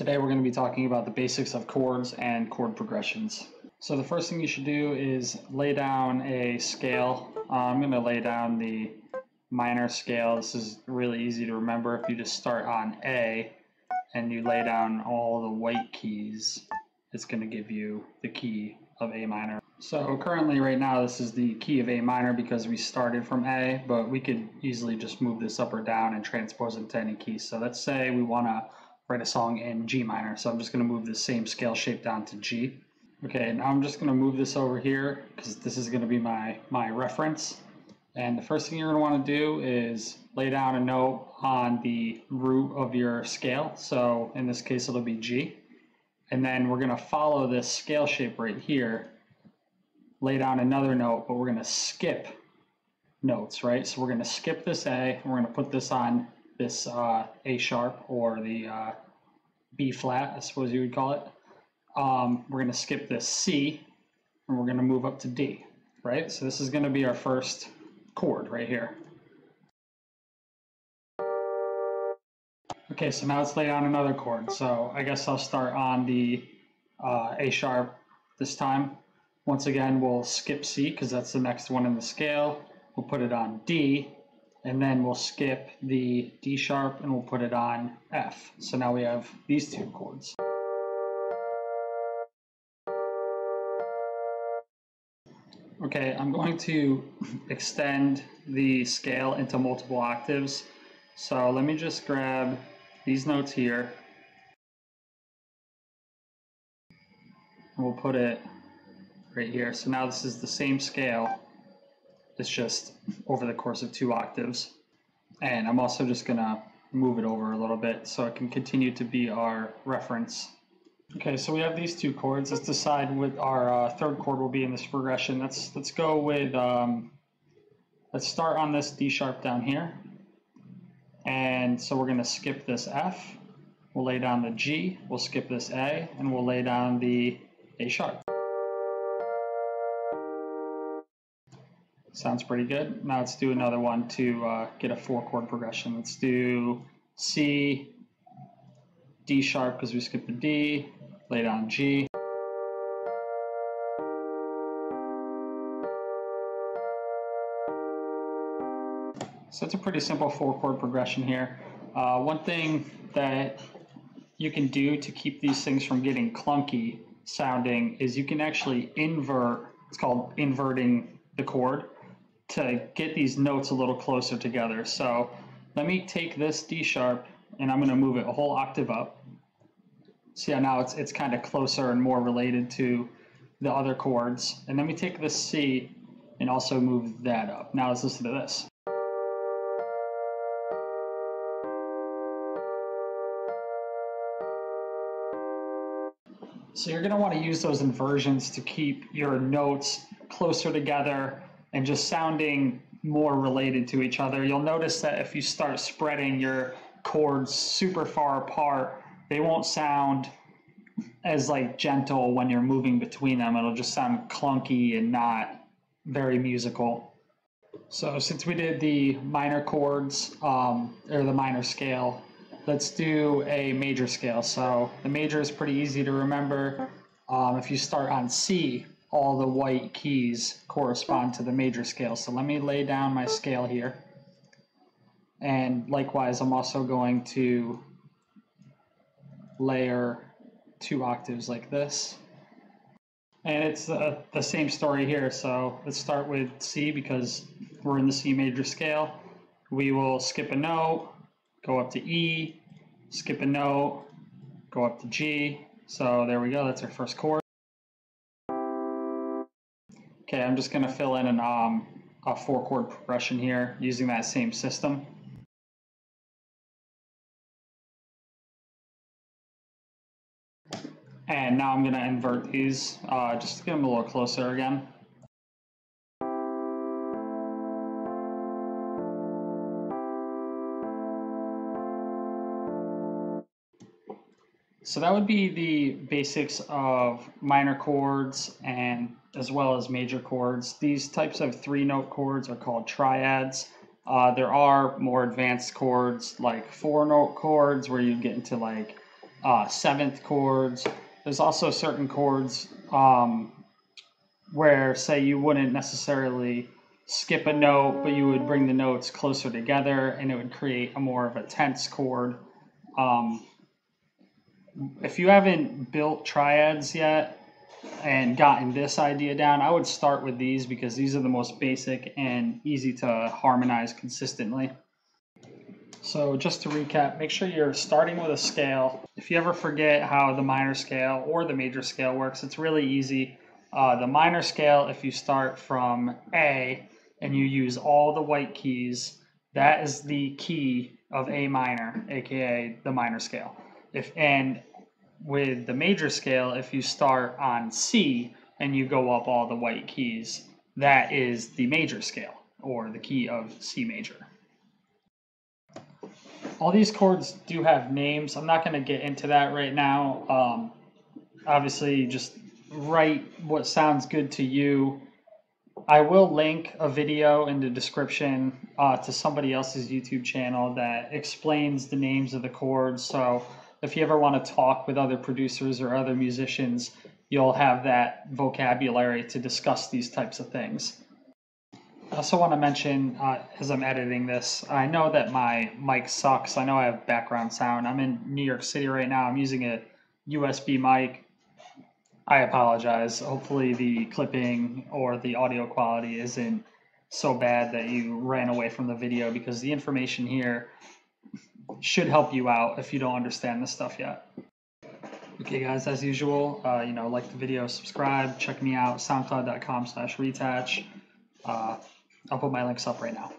Today we're going to be talking about the basics of chords and chord progressions. So the first thing you should do is lay down a scale. I'm going to lay down the minor scale. This is really easy to remember. If you just start on A and you lay down all the white keys, it's going to give you the key of A minor. So currently right now this is the key of A minor because we started from A, but we could easily just move this up or down and transpose it to any key. So let's say we want to write a song in G minor. So I'm just going to move the same scale shape down to G. Okay, now I'm just going to move this over here because this is going to be my reference. And the first thing you're going to want to do is lay down a note on the root of your scale. So in this case, it'll be G. And then we're going to follow this scale shape right here, lay down another note, but we're going to skip notes, right? So we're going to skip this A, and we're going to put this on this A sharp, or the B flat, I suppose you would call it. We're going to skip this C, and we're going to move up to D, right? So this is going to be our first chord right here. Okay, so now let's lay down another chord. So I guess I'll start on the A sharp this time. Once again, we'll skip C because that's the next one in the scale. We'll put it on D, and then we'll skip the D sharp and we'll put it on F. So now we have these two chords. Okay, I'm going to extend the scale into multiple octaves. So let me just grab these notes here, and we'll put it right here. So now this is the same scale. It's just over the course of 2 octaves. And I'm also just gonna move it over a little bit so it can continue to be our reference. Okay, so we have these 2 chords. Let's decide what our third chord will be in this progression. Let's go with, let's start on this D sharp down here. And so we're gonna skip this F. We'll lay down the G, we'll skip this A, and we'll lay down the A sharp. Sounds pretty good. Now let's do another one to get a 4-chord progression. Let's do C, D sharp because we skipped the D, lay down G. So it's a pretty simple 4-chord progression here. One thing that you can do to keep these things from getting clunky sounding is you can actually invert, it's called inverting the chord, to get these notes a little closer together. So let me take this D sharp and I'm going to move it a whole octave up. See how now it's kind of closer and more related to the other chords. And then we take this C and also move that up. Now let's listen to this. So you're going to want to use those inversions to keep your notes closer together and just sounding more related to each other. You'll notice that if you start spreading your chords super far apart, they won't sound as like gentle when you're moving between them. It'll just sound clunky and not very musical. So since we did the minor chords, or the minor scale, let's do a major scale. So the major is pretty easy to remember. If you start on C, all the white keys correspond to the major scale. So let me lay down my scale here. And likewise, I'm also going to layer 2 octaves like this. And it's the same story here. So let's start with C because we're in the C major scale. We will skip a note, go up to E, skip a note, go up to G. So there we go, that's our first chord. Okay, I'm just going to fill in a 4-chord progression here using that same system. And now I'm going to invert these just to get them a little closer again. So that would be the basics of minor chords and as well as major chords. These types of 3-note chords are called triads. There are more advanced chords like 4-note chords where you get into like seventh chords. There's also certain chords where, say, you wouldn't necessarily skip a note, but you would bring the notes closer together and it would create a more of a tense chord. If you haven't built triads yet and gotten this idea down, I would start with these because these are the most basic and easy to harmonize consistently. So just to recap, make sure you're starting with a scale. If you ever forget how the minor scale or the major scale works, it's really easy. The minor scale, if you start from A and you use all the white keys, that is the key of A minor, aka the minor scale. And with the major scale, if you start on C and you go up all the white keys, that is the major scale, or the key of C major. All these chords do have names. I'm not going to get into that right now. Obviously, just write what sounds good to you. I will link a video in the description to somebody else's YouTube channel that explains the names of the chords. So if you ever want to talk with other producers or other musicians, you'll have that vocabulary to discuss these types of things. I also want to mention, as I'm editing this, I know that my mic sucks. I know I have background sound. I'm in New York City right now. I'm using a USB mic. I apologize. Hopefully the clipping or the audio quality isn't so bad that you ran away from the video, because the information here should help you out if you don't understand this stuff yet. Okay guys, as usual, like the video, subscribe, check me out, soundcloud.com/retouch. I'll put my links up right now.